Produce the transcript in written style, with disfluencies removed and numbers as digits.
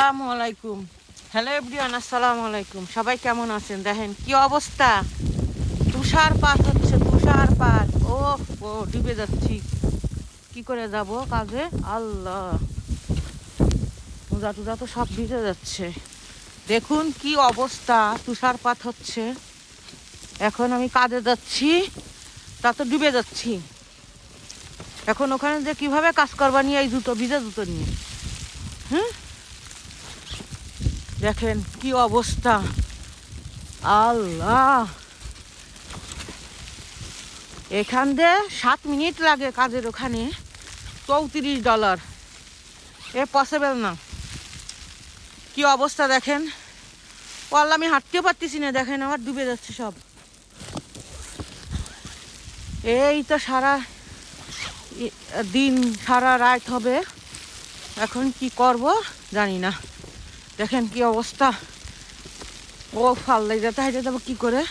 আসসালামু আলাইকুম। Hello everyone, আসসালামু আলাইকুম। সবাই কেমন আছেন? দেখেন কি অবস্থা, তুষারপাত হচ্ছে, তুষারপাত। ও ও ডুবে যাচ্ছি, কি করে যাব কাজে? আল্লাহ, মোজা টুজা তো সব ভিজে যাচ্ছে। দেখুন কি অবস্থা, তুষারপাত হচ্ছে। এখন আমি কাজে যাচ্ছি, তা তো ডুবে যাচ্ছি। এখন ওখানে যে কিভাবে কাজ করবা নিয়ে, এই জুতো ভিজে জুতো নিয়ে? হুম, দেখেন কি অবস্থা। আল্লাহ, এখান দিয়ে 7 মিনিট লাগে কাজের ওখানে, $34। এ পসিবল না। কি অবস্থা দেখেন। ও আল্লাহ, আমি হাঁটতেও পারতেছি না। দেখেন আমার ডুবে যাচ্ছে সব। এই তো সারা দিন, সারা রাত হবে। এখন কি করব জানি না। দেখেন কি অবস্থা। ও ফাল্লাই যেতে হাইতে যাবো কি করে?